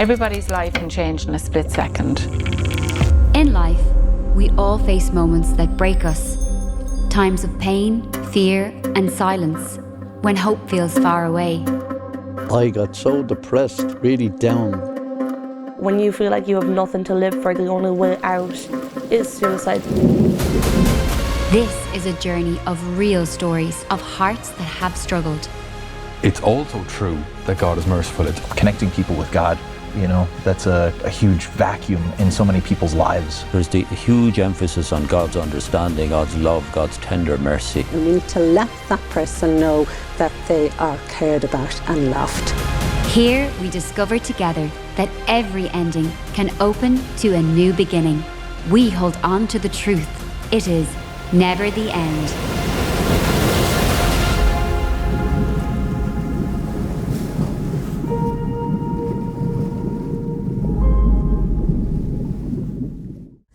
Everybody's life can change in a split second. In life, we all face moments that break us. Times of pain, fear, and silence, when hope feels far away. I got so depressed, really down. When you feel like you have nothing to live for, the only way out is suicide. This is a journey of real stories of hearts that have struggled. It's also true that God is merciful. It's connecting people with God. You know, that's a huge vacuum in so many people's lives. There's the huge emphasis on God's understanding, God's love, God's tender mercy. We need to let that person know that they are cared about and loved. Here we discover together that every ending can open to a new beginning. We hold on to the truth. It is never the end.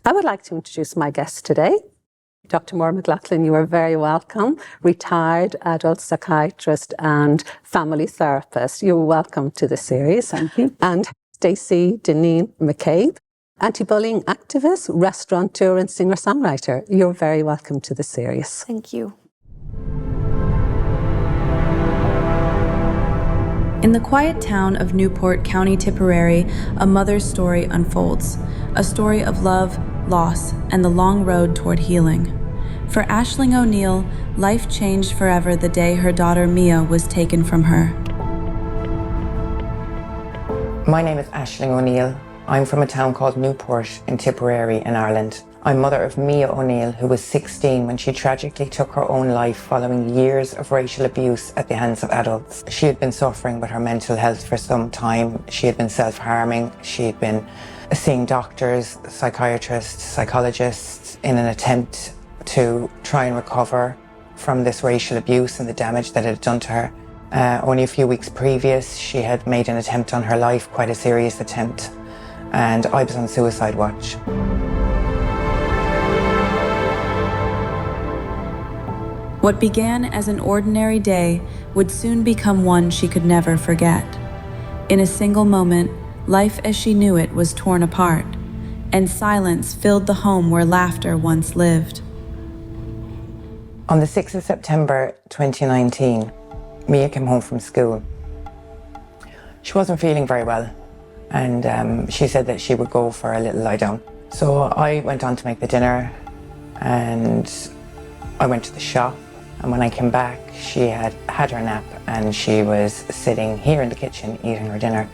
I would like to introduce my guest today. Dr. Maire McLaughlin, you are very welcome. Retired adult psychiatrist and family therapist. You're welcome to the series. Thank you. And Stacey Dineen McCabe, anti-bullying activist, restaurateur and singer-songwriter. You're very welcome to the series. Thank you. In the quiet town of Newport, County Tipperary, a mother's story unfolds. A story of love, loss, and the long road toward healing. For Aisling O'Neill, life changed forever the day her daughter Mia was taken from her. My name is Aisling O'Neill. I'm from a town called Newport in Tipperary in Ireland. I'm mother of Mia O'Neill, who was 16 when she tragically took her own life following years of racial abuse at the hands of adults. She had been suffering with her mental health for some time. She had been self-harming. She had been seeing doctors, psychiatrists, psychologists in an attempt to try and recover from this racial abuse and the damage that it had done to her. Only a few weeks previous, she had made an attempt on her life, quite a serious attempt, and I was on suicide watch. What began as an ordinary day would soon become one she could never forget. In a single moment, life as she knew it was torn apart, and silence filled the home where laughter once lived. On the 6th of September 2019, Mia came home from school. She wasn't feeling very well, and she said that she would go for a little lie down. So I went on to make the dinner, and I went to the shop, and when I came back, she had had her nap, and she was sitting here in the kitchen eating her dinner.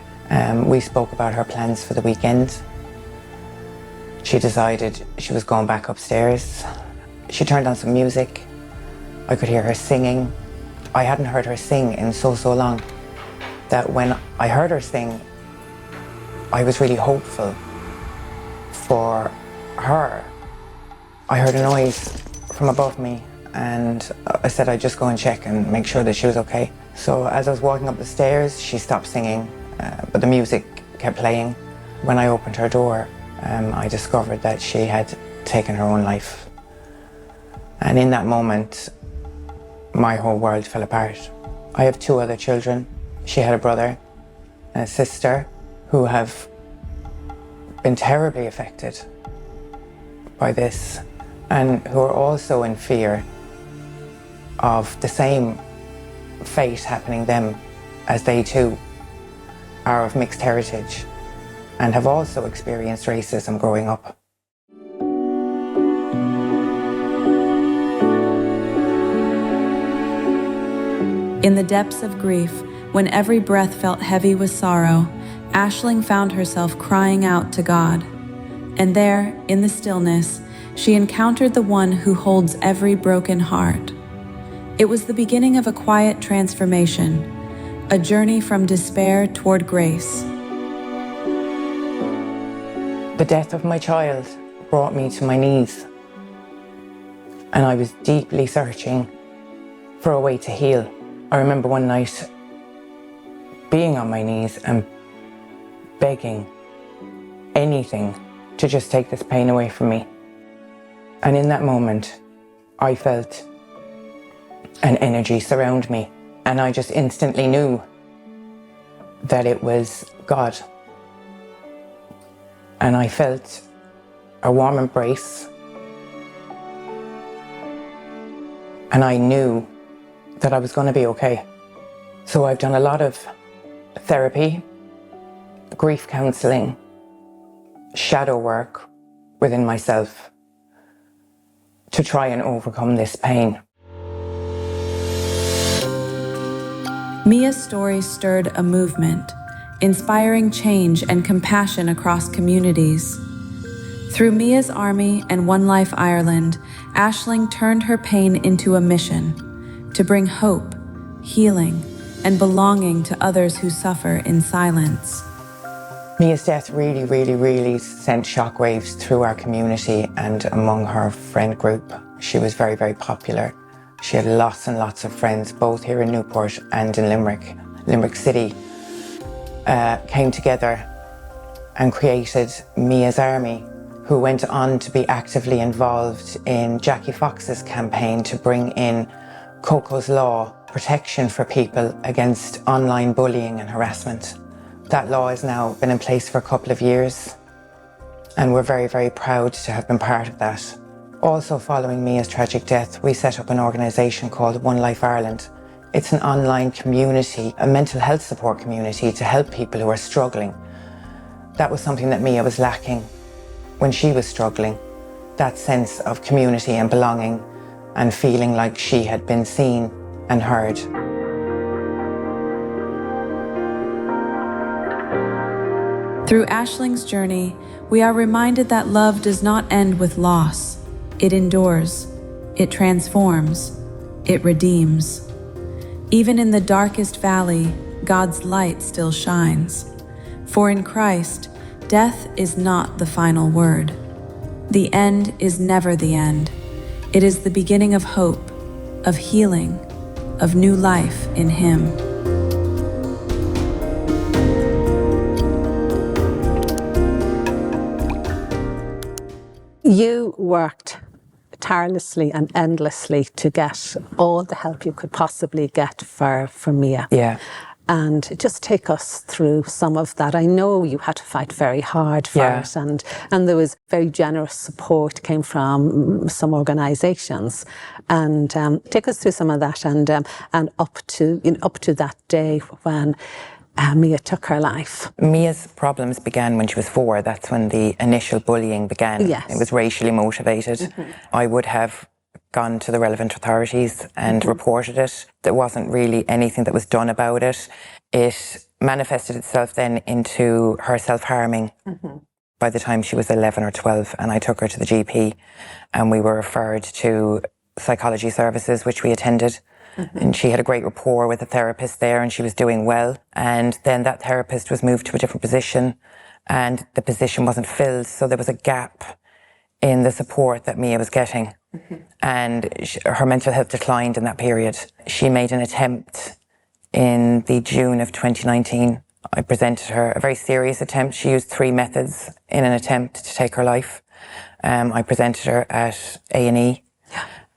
We spoke about her plans for the weekend. She decided she was going back upstairs. She turned on some music. I could hear her singing. I hadn't heard her sing in so long that when I heard her sing, I was really hopeful for her. I heard a noise from above me, and I said I'd just go and check and make sure that she was okay. So as I was walking up the stairs, she stopped singing, but the music kept playing. When I opened her door, I discovered that she had taken her own life. And in that moment, my whole world fell apart. I have 2 other children. She had a brother and a sister who have been terribly affected by this, and who are also in fear of the same fate happening them, as they too are of mixed heritage and have also experienced racism growing up. In the depths of grief, when every breath felt heavy with sorrow, Aisling found herself crying out to God. And there, in the stillness, she encountered the one who holds every broken heart. It was the beginning of a quiet transformation, a journey from despair toward grace. The death of my child brought me to my knees, and I was deeply searching for a way to heal. I remember one night being on my knees and begging anything to just take this pain away from me. And in that moment, I felt an energy surround me, and I just instantly knew that it was God. and I felt a warm embrace, and I knew that I was going to be okay. So I've done a lot of therapy, grief counselling, shadow work within myself to try and overcome this pain. Mia's story stirred a movement, inspiring change and compassion across communities. Through Mia's Army and One Life Ireland, Aisling turned her pain into a mission to bring hope, healing, and belonging to others who suffer in silence. Mia's death really sent shockwaves through our community and among her friend group. She was very popular. She had lots and lots of friends, both here in Newport and in Limerick. Limerick City came together and created Mia's Army, who went on to be actively involved in Jackie Fox's campaign to bring in Coco's Law, protection for people against online bullying and harassment. That law has now been in place for a couple of years, and we're very proud to have been part of that. Also, following Mia's tragic death, we set up an organisation called One Life Ireland. It's an online community, a mental health support community to help people who are struggling. That was something that Mia was lacking when she was struggling, that sense of community and belonging and feeling like she had been seen and heard. Through Aisling's journey, we are reminded that love does not end with loss. It endures, it transforms, it redeems. Even in the darkest valley, God's light still shines. For in Christ, death is not the final word. The end is never the end. It is the beginning of hope, of healing, of new life in Him. You worked tirelessly and endlessly to get all the help you could possibly get for Mia. Yeah. And just take us through some of that. I know you had to fight very hard for it, and there was very generous support came from some organisations. And take us through some of that, and up to that day when Mia took her life. Mia's problems began when she was 4. That's when the initial bullying began. Yes. It was racially motivated. Mm-hmm. I would have gone to the relevant authorities and reported it. There wasn't really anything that was done about it. It manifested itself then into her self-harming by the time she was 11 or 12, and I took her to the GP and we were referred to psychology services, which we attended. And she had a great rapport with a therapist there and she was doing well. And then that therapist was moved to a different position and the position wasn't filled, so there was a gap in the support that Mia was getting. And her mental health declined in that period. She made an attempt in the June of 2019. I presented her a very serious attempt. She used 3 methods in an attempt to take her life. I presented her at A&E.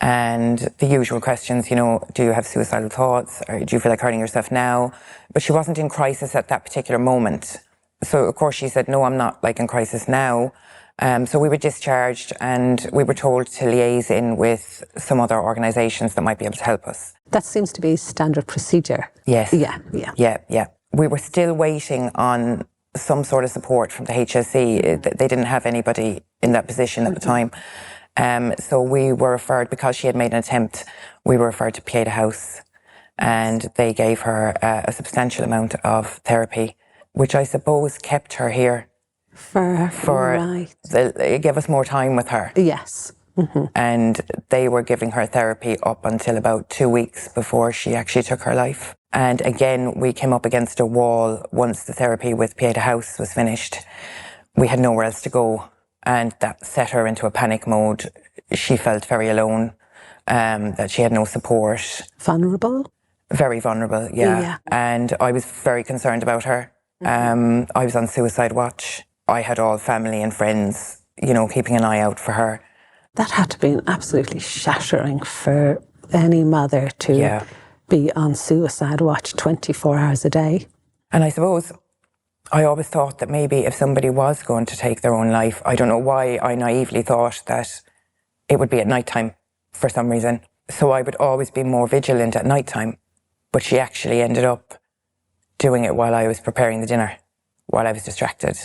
And the usual questions, you know, do you have suicidal thoughts? Or do you feel like hurting yourself now? But she wasn't in crisis at that particular moment. So, of course, she said, no, I'm not in crisis now. So we were discharged and we were told to liaise in with some other organisations that might be able to help us. That seems to be standard procedure. Yes. Yeah. We were still waiting on some sort of support from the HSE. They didn't have anybody in that position at the time. So we were referred, because she had made an attempt, we were referred to PA-to-How, and they gave her a substantial amount of therapy, which I suppose kept her here. It gave us more time with her. Yes. And they were giving her therapy up until about 2 weeks before she actually took her life. And again, we came up against a wall once the therapy with PA-to-How was finished. We had nowhere else to go. And that set her into a panic mode. She felt very alone, that she had no support. Vulnerable? Very vulnerable, yeah. And I was very concerned about her. I was on suicide watch. I had all family and friends, you know, keeping an eye out for her. That had to be absolutely shattering for any mother to be on suicide watch 24 hours a day. And I suppose I always thought that maybe if somebody was going to take their own life, I don't know why I naively thought that it would be at night time for some reason. So I would always be more vigilant at night time. But she actually ended up doing it while I was preparing the dinner, while I was distracted.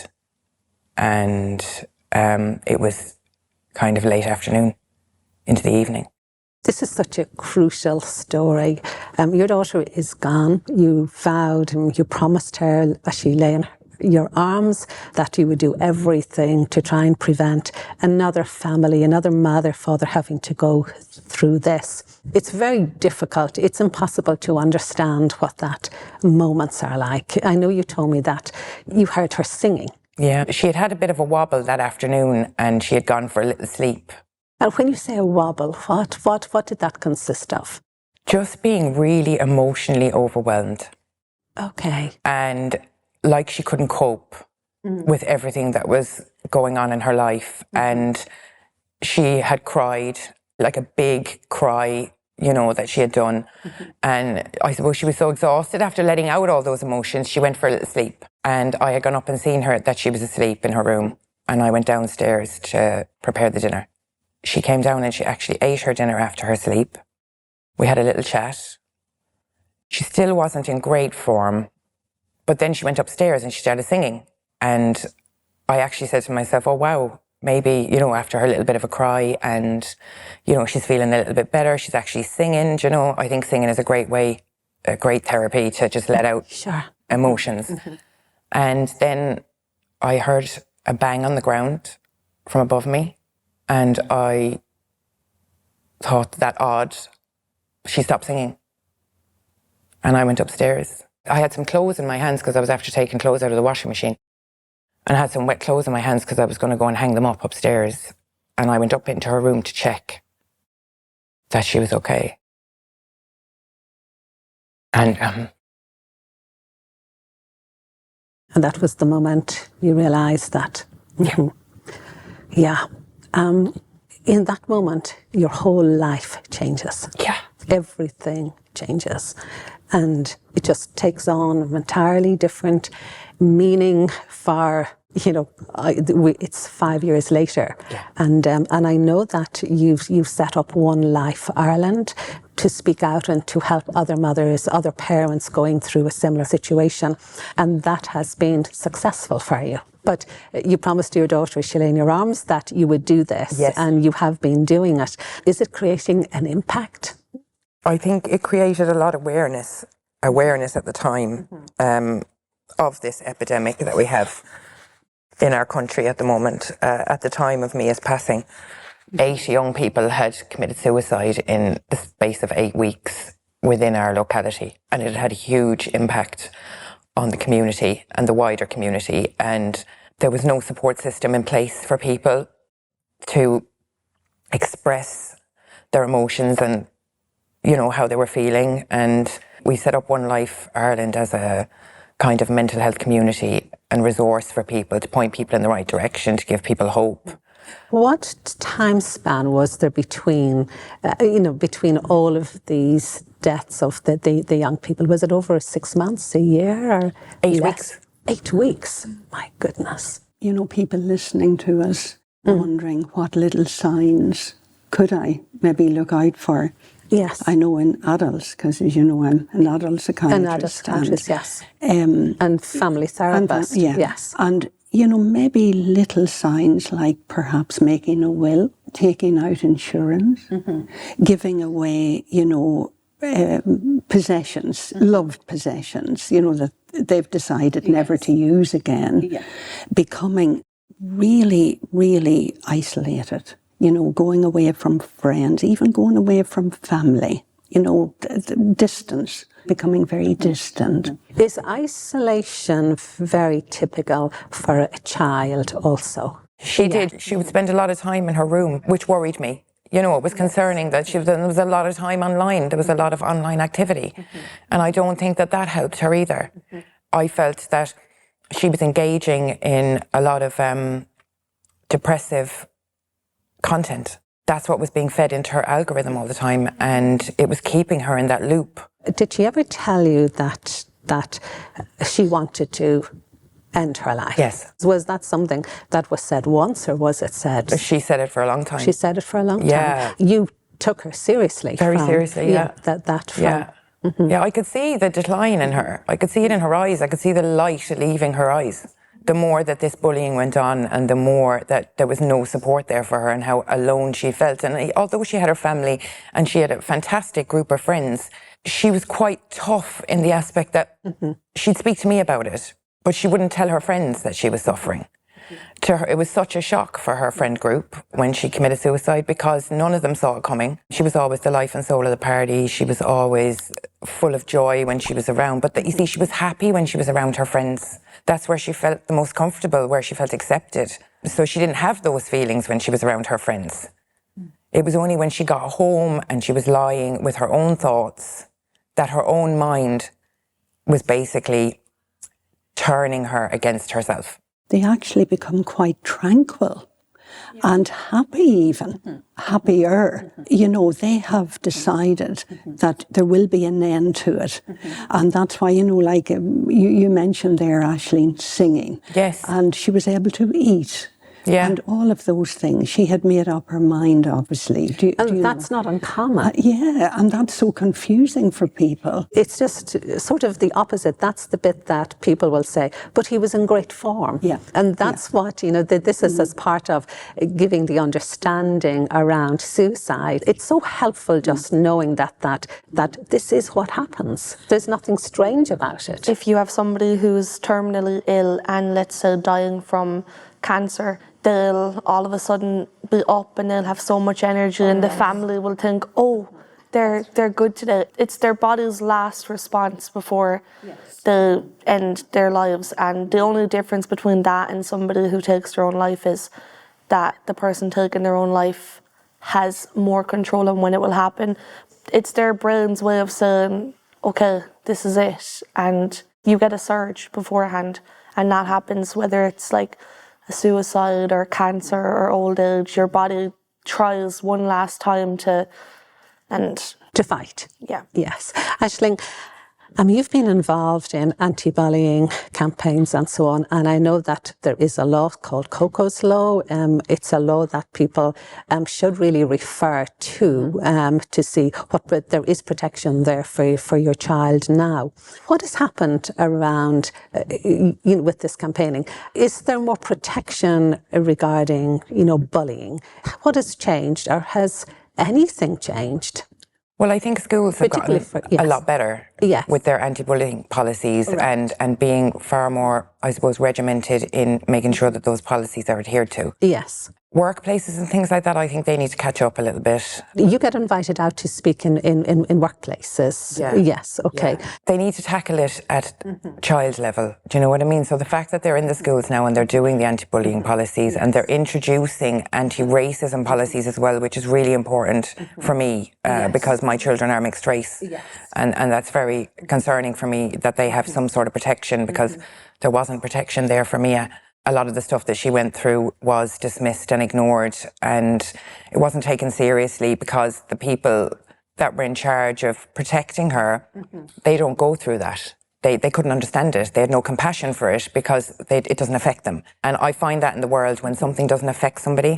And it was kind of late afternoon into the evening. This is such a crucial story. Your daughter is gone. You vowed and you promised her as she lay in your arms that you would do everything to try and prevent another family, another mother, father having to go through this. It's very difficult. It's impossible to understand what that moments are like. I know you told me that you heard her singing. Yeah, she had had a bit of a wobble that afternoon and she had gone for a little sleep. And when you say a wobble, what did that consist of? Just being really emotionally overwhelmed. Okay. And like she couldn't cope with everything that was going on in her life. And she had cried, like a big cry, you know, that she had done. And I suppose she was so exhausted after letting out all those emotions, she went for a little sleep. And I had gone up and seen her that she was asleep in her room. And I went downstairs to prepare the dinner. She came down and she actually ate her dinner after her sleep. We had a little chat. She still wasn't in great form, but then she went upstairs and she started singing. And I actually said to myself, oh wow, maybe, you know, after her little bit of a cry and, you know, she's feeling a little bit better, she's actually singing, you know. I think singing is a great way, a great therapy to just let out emotions. And then I heard a bang on the ground from above me. And I thought that odd. She stopped singing. And I went upstairs. I had some clothes in my hands because I was after taking clothes out of the washing machine. And I had some wet clothes in my hands because I was going to go and hang them up upstairs. And I went up into her room to check that she was okay. And that was the moment you realised that. Yeah. In that moment, your whole life changes. Yeah. Everything changes. And it just takes on an entirely different meaning for, you know, it's 5 years later. Yeah. And I know that you've set up One Life Ireland to speak out and to help other mothers, other parents going through a similar situation. And that has been successful for you. But you promised your daughter, as she lay in your arms, that you would do this. Yes. And you have been doing it. Is it creating an impact? I think it created a lot of awareness at the time of this epidemic that we have in our country at the moment. At the time of Mia's passing, 8 young people had committed suicide in the space of 8 weeks within our locality. And it had a huge impact on the community and the wider community. And there was no support system in place for people to express their emotions and, you know, how they were feeling. And we set up One Life Ireland as a kind of mental health community and resource for people, to point people in the right direction, to give people hope. What time span was there between, between all of these deaths of the young people? Was it over 6 months, a year, or 8 weeks? 8 weeks. My goodness. You know, people listening to us, wondering what little signs could I maybe look out for? Yes. I know in adults, because as you know, I'm an adult psychiatrist. An adult psychiatrist, yes. And family therapist, yes. And, you know, maybe little signs like perhaps making a will, taking out insurance, giving away, you know, possessions, loved possessions, you know, that they've decided never to use again, becoming really, really isolated. You know, going away from friends, even going away from family, you know, distance, becoming very distant. Is isolation very typical for a child also? She did. She would spend a lot of time in her room, which worried me. You know, it was concerning that there was a lot of time online. There was a lot of online activity. And I don't think that helped her either. I felt that she was engaging in a lot of depressive content. That's what was being fed into her algorithm all the time, and it was keeping her in that loop. Did she ever tell you that she wanted to end her life. Yes. Was that something that was said once, or was it said? She said it for a long time. She said it for a long Yeah. time. You took her seriously. Very seriously, yeah. That from. Yeah. Yeah, I could see the decline in her. I could see it in her eyes. I could see the light leaving her eyes. The more that this bullying went on, and the more that there was no support there for her, and how alone she felt. And although she had her family and she had a fantastic group of friends, she was quite tough in the aspect that she'd speak to me about it, but she wouldn't tell her friends that she was suffering. To her, it was such a shock for her friend group when she committed suicide, because none of them saw it coming. She was always the life and soul of the party. She was always full of joy when she was around. But you see, she was happy when she was around her friends. That's where she felt the most comfortable, where she felt accepted. So she didn't have those feelings when she was around her friends. It was only when she got home and she was lying with her own thoughts that her own mind was basically turning her against herself. They actually become quite tranquil and happy even, happier. You know, they have decided that there will be an end to it. And that's why, you know, like you mentioned there, Aisling, singing. Yes. And she was able to eat. Yeah. And all of those things. She had made up her mind, obviously. And that's not uncommon. Yeah, and that's so confusing for people. It's just sort of the opposite. That's the bit that people will say, but he was in great form. Yeah. And that's what, you know, this is as part of giving the understanding around suicide. It's so helpful just knowing that this is what happens. There's nothing strange about it. If you have somebody who's terminally ill and, let's say, dying from cancer, they'll all of a sudden be up and they'll have so much energy, and the family will think, oh, they're good today. It's their body's last response before they end their lives. And the only difference between that and somebody who takes their own life is that the person taking their own life has more control on when it will happen. It's their brain's way of saying, okay, this is it. And you get a surge beforehand, and that happens whether it's like a suicide or cancer or old age. Your body tries one last time to fight. Yeah. Yes. Aisling, you've been involved in anti-bullying campaigns and so on, and I know that there is a law called Coco's Law. It's a law that people should really refer to see what there is protection there for your child now. What has happened around with this campaigning? Is there more protection regarding bullying? What has changed, or has anything changed? Well, I think schools have gotten a lot better with their anti-bullying policies, and being far more, I suppose, regimented in making sure that those policies are adhered to. Yes. Workplaces and things like that, I think they need to catch up a little bit. You get invited out to speak in workplaces. Yeah. Yes, okay. Yeah. They need to tackle it at child level. Do you know what I mean? So the fact that they're in the schools now and they're doing the anti-bullying policies and they're introducing anti-racism policies as well, which is really important for me because my children are mixed race. Yes. And that's very concerning for me that they have some sort of protection, because there wasn't protection there for Mia. A lot of the stuff that she went through was dismissed and ignored, and it wasn't taken seriously because the people that were in charge of protecting her, they don't go through that. They couldn't understand it. They had no compassion for it because it doesn't affect them. And I find that in the world, when something doesn't affect somebody,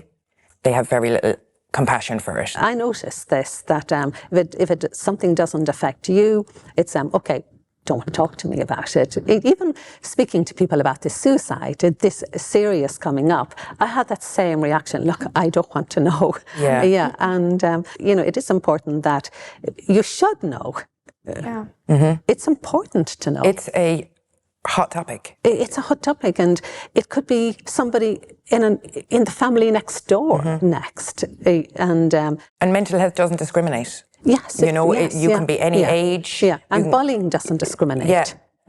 they have very little compassion for it. I noticed this, that if something doesn't affect you, it's okay, don't want to talk to me about it. Even speaking to people about this suicide, this serious coming up, I had that same reaction. Look, I don't want to know. Yeah. Yeah. And, it is important that you should know. Yeah. It's important to know. It's a hot topic. It's a hot topic, and it could be somebody in the family next door next. And mental health doesn't discriminate. Yes, you can be any age. Yeah, and bullying doesn't discriminate. Yeah,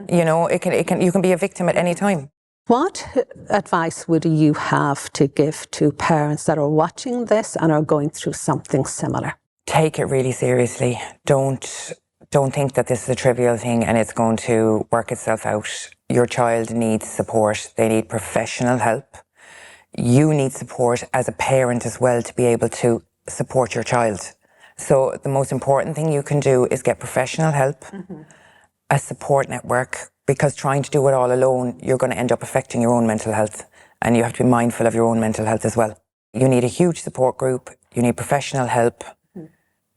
you can be a victim at any time. What advice would you have to give to parents that are watching this and are going through something similar? Take it really seriously. Don't think that this is a trivial thing and it's going to work itself out. Your child needs support. They need professional help. You need support as a parent as well to be able to support your child. So the most important thing you can do is get professional help a support network, because trying to do it all alone, you're going to end up affecting your own mental health, and you have to be mindful of your own mental health as well. You need a huge support group, you need professional help,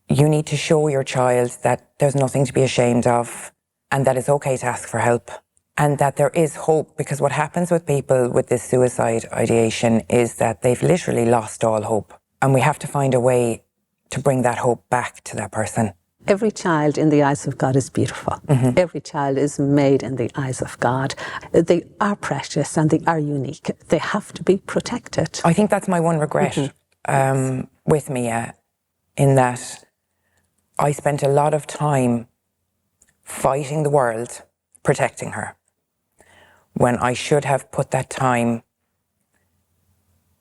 you need to show your child that there's nothing to be ashamed of, and that it's okay to ask for help, and that there is hope, because what happens with people with this suicide ideation is that they've literally lost all hope, and we have to find a way to bring that hope back to that person. Every child in the eyes of God is beautiful. Every child is made in the eyes of God. They are precious and they are unique. They have to be protected. I think that's my one regret with Mia, in that I spent a lot of time fighting the world, protecting her, when I should have put that time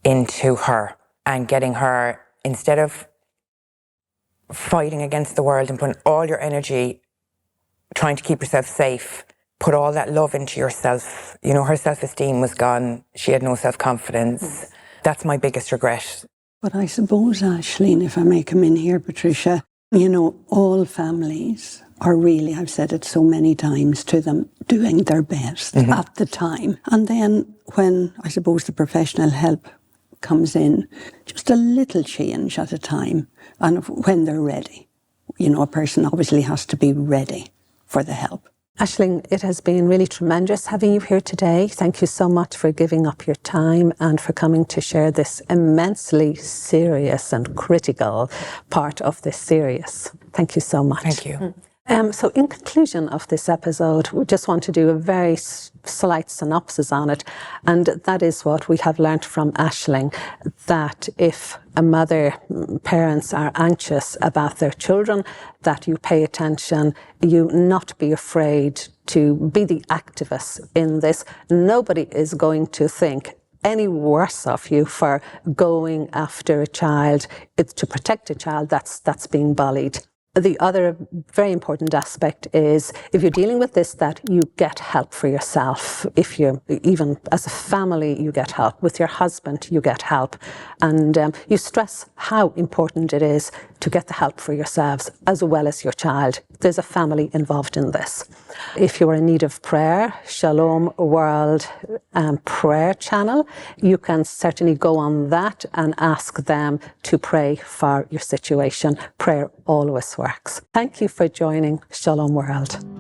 into her and getting her, instead of fighting against the world and putting all your energy trying to keep yourself safe, put all that love into yourself. You know, her self-esteem was gone. She had no self-confidence. That's my biggest regret. But I suppose, Aisling, if I may come in here, Patricia, you know, all families are really, I've said it so many times to them, doing their best at the time. And then when, I suppose, the professional help comes in, just a little change at a time, and when they're ready. You know, a person obviously has to be ready for the help. Aisling, it has been really tremendous having you here today. Thank you so much for giving up your time and for coming to share this immensely serious and critical part of this series. Thank you so much. Thank you. So in conclusion of this episode, we just want to do a very slight synopsis on it. And that is what we have learned from Aisling, that if parents are anxious about their children, that you pay attention, you not be afraid to be the activist in this. Nobody is going to think any worse of you for going after a child. It's to protect a child that's being bullied. The other very important aspect is, if you're dealing with this, that you get help for yourself. If you're, even as a family, you get help. With your husband, you get help. And you stress how important it is to get the help for yourselves as well as your child. There's a family involved in this. If you are in need of prayer, Shalom World prayer channel, you can certainly go on that and ask them to pray for your situation. Prayer always works. Thank you for joining Shalom World.